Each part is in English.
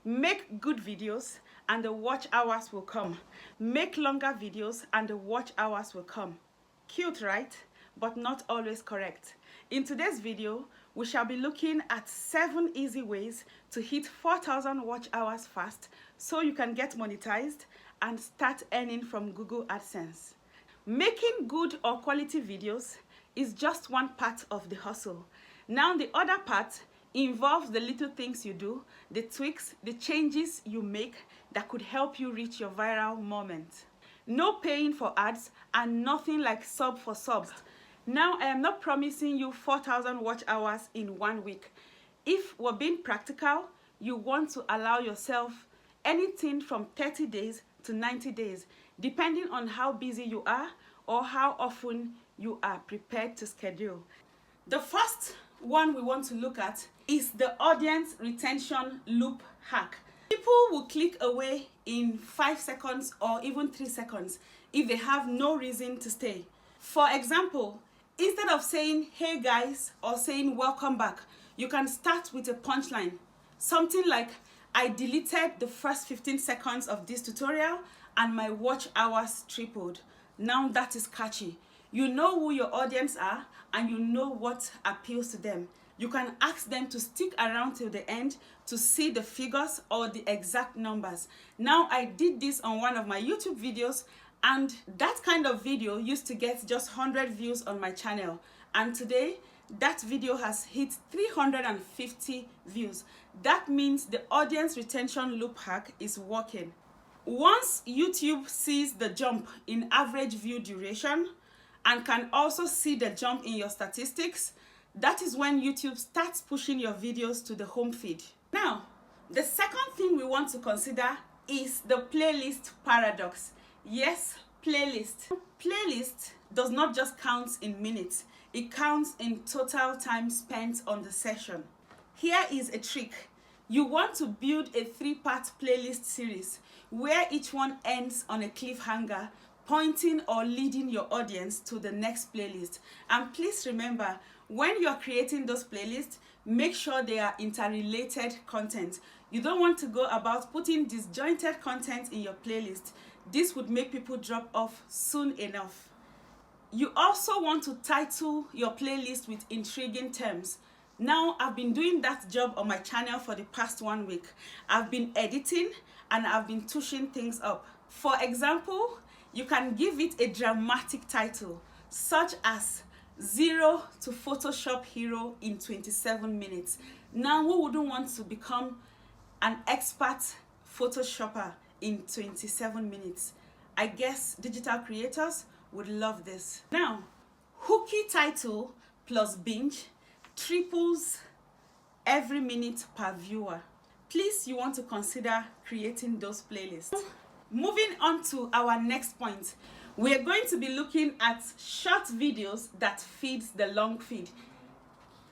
Make good videos and the watch hours will come. Make longer videos and the watch hours will come. Cute, right? But not always correct. In today's video, we shall be looking at 7 easy ways to hit 4,000 watch hours fast so you can get monetized and start earning from Google AdSense. Making good or quality videos is just one part of the hustle. Now the other part involves the little things you do, the tweaks, the changes you make that could help you reach your viral moment. No paying for ads and nothing like sub for subs. Now I am not promising you 4,000 watch hours in 1 week. If we're being practical, you want to allow yourself anything from 30 days to 90 days, depending on how busy you are or how often you are prepared to schedule. The first one we want to look at is the audience retention loop hack. People will click away in 5 seconds or even 3 seconds if they have no reason to stay. For example, instead of saying, "Hey guys," or saying, "Welcome back," you can start with a punchline. Something like, "I deleted the first 15 seconds of this tutorial and my watch hours tripled." Now that is catchy. You know who your audience are and you know what appeals to them. You can ask them to stick around till the end to see the figures or the exact numbers. Now I did this on one of my YouTube videos, and that kind of video used to get just 100 views on my channel. And today, that video has hit 350 views. That means the audience retention loop hack is working. Once YouTube sees the jump in average view duration and can also see the jump in your statistics, that is when YouTube starts pushing your videos to the home feed. Now, the second thing we want to consider is the playlist paradox. Yes, playlist. Playlist does not just count in minutes, it counts in total time spent on the session. Here is a trick. You want to build a 3-part playlist series where each one ends on a cliffhanger, pointing or leading your audience to the next playlist. And please remember, when you're creating those playlists, make sure they are interrelated content. You don't want to go about putting disjointed content in your playlist. This would make people drop off soon enough. You also want to title your playlist with intriguing terms. Now, I've been doing that job on my channel for the past 1 week. I've been editing and I've been touching things up. For example, you can give it a dramatic title, such as 0 to Photoshop Hero in 27 minutes. Now, who wouldn't want to become an expert Photoshopper in 27 minutes? I guess digital creators would love this. Now, hooky title plus binge triples every minute per viewer. Please, you want to consider creating those playlists. Moving on to our next point, we are going to be looking at short videos that feeds the long feed.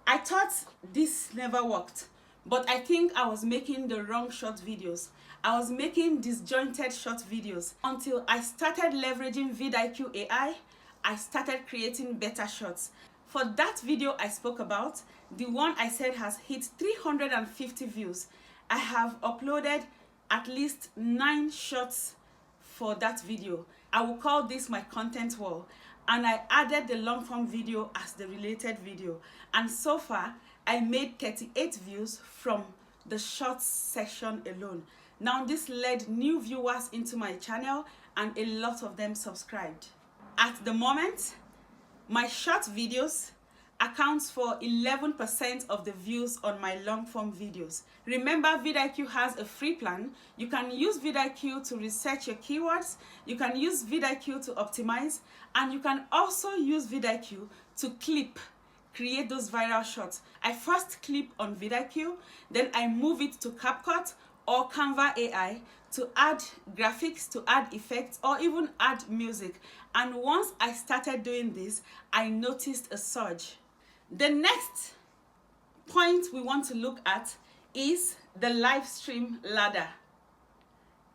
I thought this never worked, but I think I was making the wrong short videos. I was making disjointed short videos until I started leveraging vidIQ AI. I started creating better shots. For that video I spoke about, the one I said has hit 350 views, I have uploaded at least 9 shots for that video. I will call this my content wall, and I added the long form video as the related video. And so far, I made 38 views from the shorts section alone. Now this led new viewers into my channel and a lot of them subscribed. At the moment, my short videos accounts for 11% of the views on my long form videos. Remember, vidIQ has a free plan. You can use vidIQ to research your keywords, you can use vidIQ to optimize, and you can also use vidIQ to create those viral shots. I first clip on vidIQ, then I move it to CapCut or Canva AI to add graphics, to add effects, or even add music. And once I started doing this, I noticed a surge. The next point we want to look at is the live stream ladder.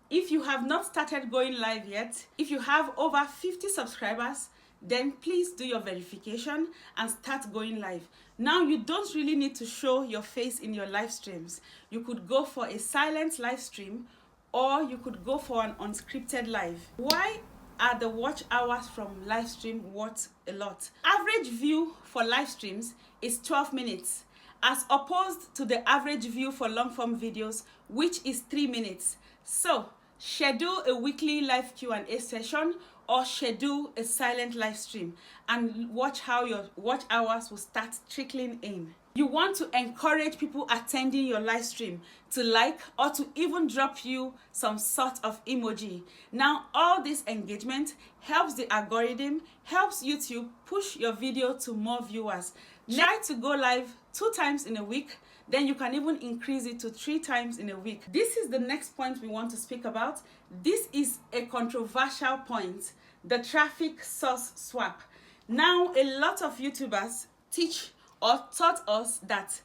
If you have not started going live yet, if you have over 50 subscribers, then please do your verification and start going live. Now you don't really need to show your face in your live streams. You could go for a silent live stream, or you could go for an unscripted live. Why are the watch hours from live stream worth a lot? Average view for live streams is 12 minutes as opposed to the average view for long form videos, which is 3 minutes. So schedule a weekly live Q&A session or schedule a silent live stream and watch how your watch hours will start trickling in. You want to encourage people attending your live stream to like or to even drop you some sort of emoji. Now, all this engagement helps the algorithm, helps YouTube push your video to more viewers. Try to go live 2 times in a week, then you can even increase it to 3 times in a week. This is the next point we want to speak about. This is a controversial point, the traffic source swap. Now, a lot of YouTubers teach or taught us that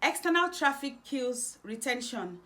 external traffic kills retention.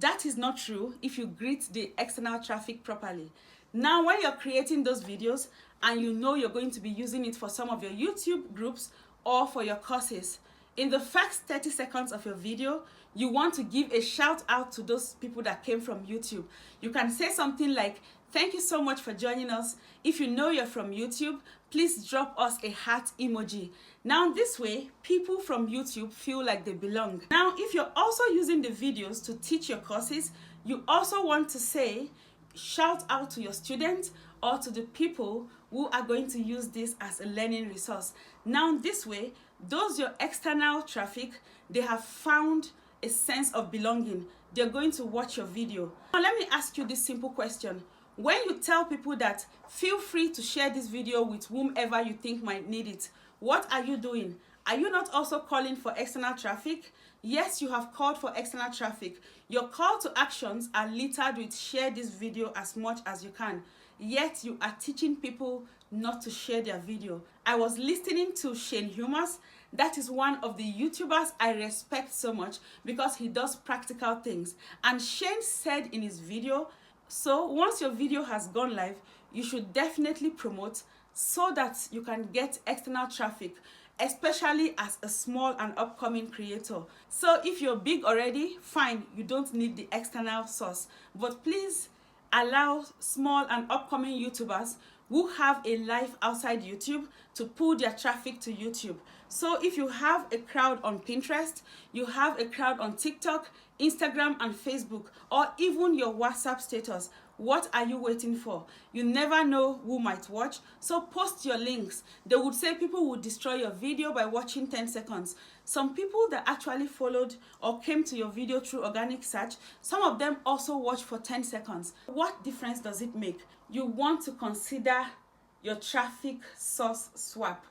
That is not true if you greet the external traffic properly. Now, when you're creating those videos and you know you're going to be using it for some of your YouTube groups or for your courses, in the first 30 seconds of your video, you want to give a shout out to those people that came from YouTube. You can say something like, "Thank you so much for joining us. If you know you're from YouTube, please drop us a heart emoji." Now, this way, people from YouTube feel like they belong. Now, if you're also using the videos to teach your courses, you also want to say, shout out to your students or to the people who are going to use this as a learning resource. Now, this way, those your external traffic, they have found a sense of belonging. They're going to watch your video. Now, let me ask you this simple question. When you tell people that feel free to share this video with whomever you think might need it, what are you doing? Are you not also calling for external traffic? Yes, you have called for external traffic. Your call to actions are littered with share this video as much as you can. Yet you are teaching people not to share their video. I was listening to Shane Humors. That is one of the YouTubers I respect so much because he does practical things. And Shane said in his video, so once your video has gone live, you should definitely promote so that you can get external traffic, especially as a small and upcoming creator. So if you're big already, fine, you don't need the external source. But please allow small and upcoming YouTubers who have a life outside YouTube to pull their traffic to YouTube. So if you have a crowd on Pinterest, you have a crowd on TikTok, Instagram and Facebook, or even your WhatsApp status, what are you waiting for? You never know who might watch, so post your links. They would say people would destroy your video by watching 10 seconds. Some people that actually followed or came to your video through organic search, some of them also watch for 10 seconds. What difference does it make? You want to consider your traffic source swap.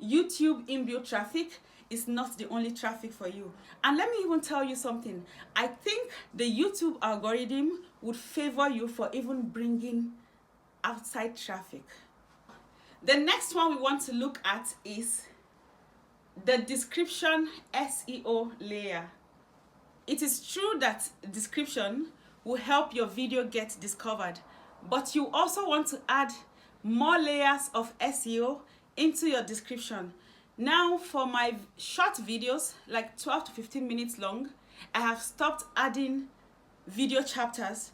YouTube inbuilt traffic is not the only traffic for you. And let me even tell you something. I think the YouTube algorithm would favor you for even bringing outside traffic. The next one we want to look at is the description SEO layer. It is true that description will help your video get discovered, but you also want to add more layers of SEO into your description. Now, for my short videos, like 12 to 15 minutes long, I have stopped adding video chapters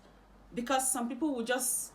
because some people will just,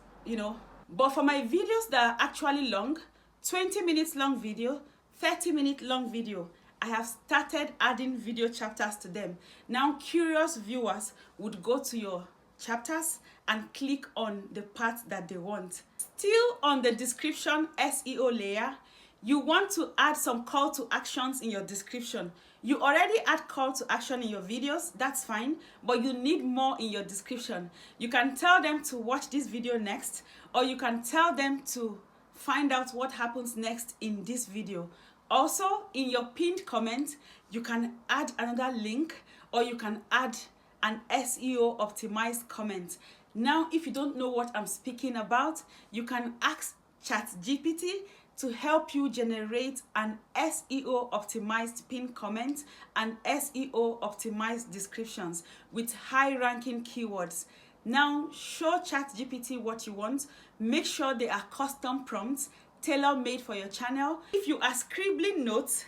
but for my videos that are actually long, 20 minutes long video, 30-minute long video, I have started adding video chapters to them. Now, curious viewers would go to your chapters and click on the part that they want. Still on the description SEO layer, you want to add some call to actions in your description. You already add call to action in your videos, that's fine, but you need more in your description. You can tell them to watch this video next, or you can tell them to find out what happens next in this video. Also, in your pinned comment, you can add another link, or you can add an SEO optimized comment. Now, if you don't know what I'm speaking about, you can ask ChatGPT to help you generate an SEO optimized pinned comment and SEO optimized descriptions with high ranking keywords. Now, show ChatGPT what you want. Make sure they are custom prompts. tailor-made for your channel. If you are scribbling notes,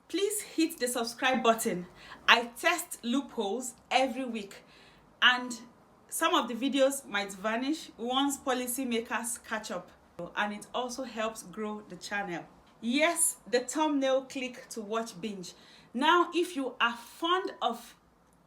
please hit the subscribe button. I test loopholes every week, and some of the videos might vanish once policymakers catch up, and it also helps grow the channel. Yes, the thumbnail click to watch binge. Now, if you are fond of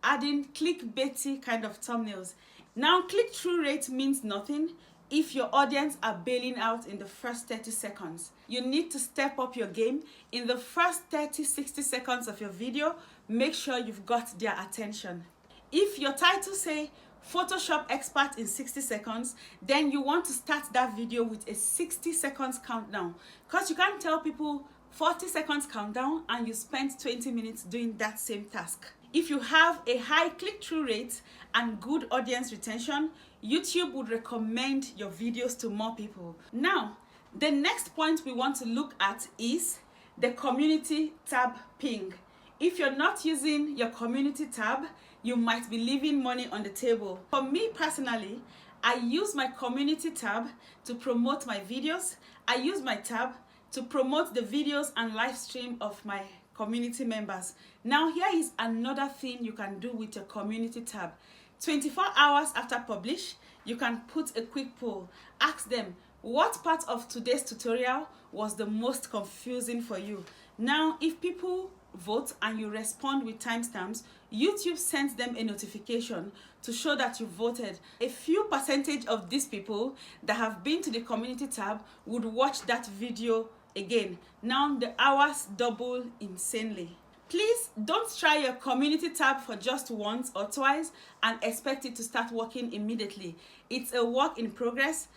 adding clickbaity kind of thumbnails, now click-through rate means nothing if your audience are bailing out in the first 30 seconds. You need to step up your game. In the first 30-60 seconds of your video, make sure you've got their attention. If your title say Photoshop expert in 60 seconds, then you want to start that video with a 60 seconds countdown, because you can't tell people 40 seconds countdown and you spent 20 minutes doing that same task. If you have a high click-through rate and good audience retention, YouTube would recommend your videos to more people. Now, the next point we want to look at is the community tab ping. If you're not using your community tab, you might be leaving money on the table. For me personally, I use my community tab to promote my videos. I use my tab to promote the videos and live stream of my community members. Now, here is another thing you can do with your community tab. 24 hours after publish, you can put a quick poll. Ask them, what part of today's tutorial was the most confusing for you? Now, if people vote and you respond with timestamps, YouTube sends them a notification to show that you voted. A few percentage of these people that have been to the community tab would watch that video again. Now the hours double insanely. Please don't try your community tab for just once or twice and expect it to start working immediately. It's a work in progress.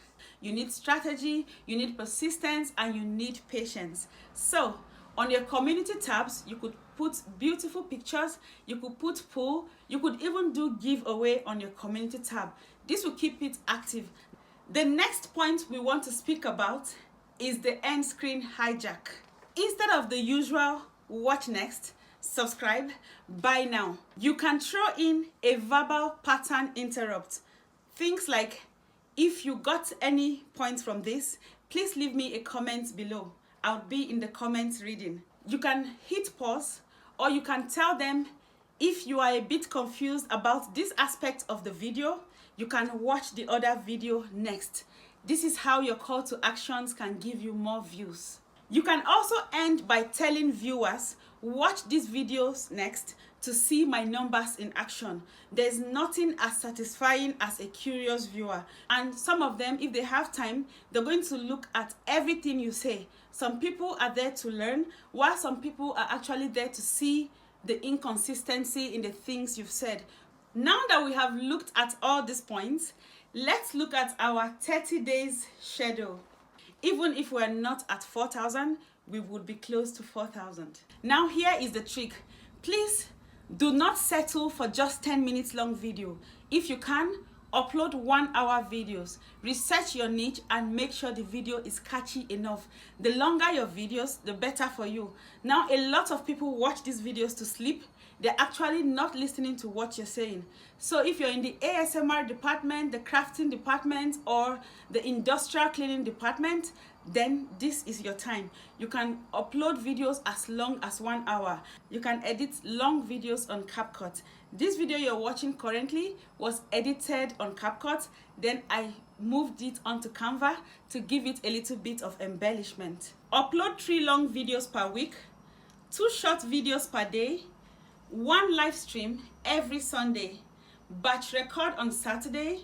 You need strategy, you need persistence, and you need patience. So on your community tabs, you could put beautiful pictures, you could put poll, you could even do giveaway on your community tab. This will keep it active. The next point we want to speak about is the end screen hijack. Instead of the usual watch next, subscribe, buy now, you can throw in a verbal pattern interrupt. Things like, if you got any points from this, please leave me a comment below. I'll be in the comments reading. You can hit pause, or you can tell them, if you are a bit confused about this aspect of the video, you can watch the other video next. This is how your call to actions can give you more views. You can also end by telling viewers, watch these videos next to see my numbers in action. There's nothing as satisfying as a curious viewer. And some of them, if they have time, they're going to look at everything you say. Some people are there to learn, while some people are actually there to see the inconsistency in the things you've said. Now that we have looked at all these points, let's look at our 30 days schedule. Even if we're not at 4,000, we would be close to 4,000. Now here is the trick. Please do not settle for just 10 minutes long video. If you can, upload 1 hour videos. Research your niche and make sure the video is catchy enough. The longer your videos, the better for you. Now, a lot of people watch these videos to sleep. They're actually not listening to what you're saying. So if you're in the ASMR department, the crafting department, or the industrial cleaning department, then this is your time. You can upload videos as long as 1 hour. You can edit long videos on CapCut. This video you're watching currently was edited on CapCut. Then I moved it onto Canva to give it a little bit of embellishment. Upload 3 long videos per week, 2 short videos per day, 1 live stream every Sunday, batch record on Saturday,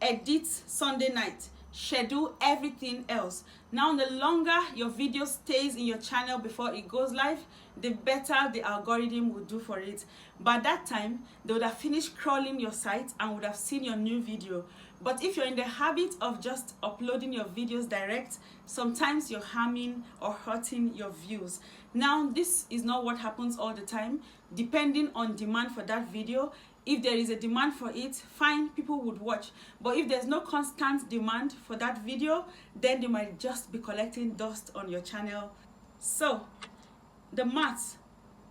edit Sunday night, schedule everything else. Now, the longer your video stays in your channel before it goes live, the better the algorithm will do for it. By that time, they would have finished crawling your site and would have seen your new video. But if you're in the habit of just uploading your videos direct, sometimes you're harming or hurting your views. Now, this is not what happens all the time. Depending on demand for that video, if there is a demand for it, fine, people would watch. But if there's no constant demand for that video, then they might just be collecting dust on your channel. So, the maths,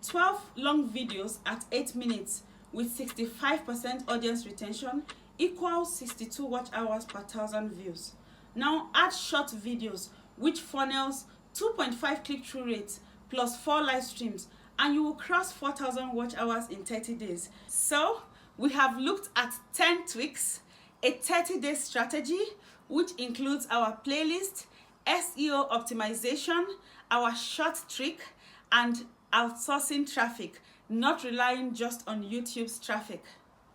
12 long videos at 8 minutes with 65% audience retention equals 62 watch hours per 1,000 views. Now add short videos, which funnels 2.5 click-through rates plus 4 live streams, and you will cross 4,000 watch hours in 30 days. So we have looked at 10 tweaks, a 30-day strategy, which includes our playlist, SEO optimization, our short trick, and outsourcing traffic, not relying just on YouTube's traffic.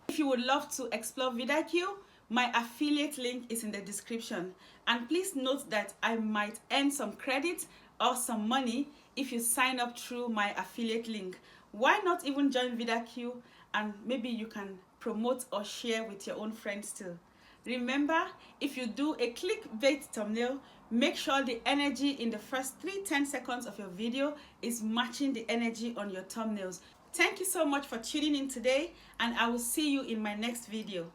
If you would love to explore VidIQ, my affiliate link is in the description. And please note that I might earn some credit or some money if you sign up through my affiliate link. Why not even join VidIQ, and maybe you can promote or share with your own friends too. Remember, if you do a clickbait thumbnail, make sure the energy in the first 10 seconds of your video is matching the energy on your thumbnails. Thank you so much for tuning in today, and I will see you in my next video.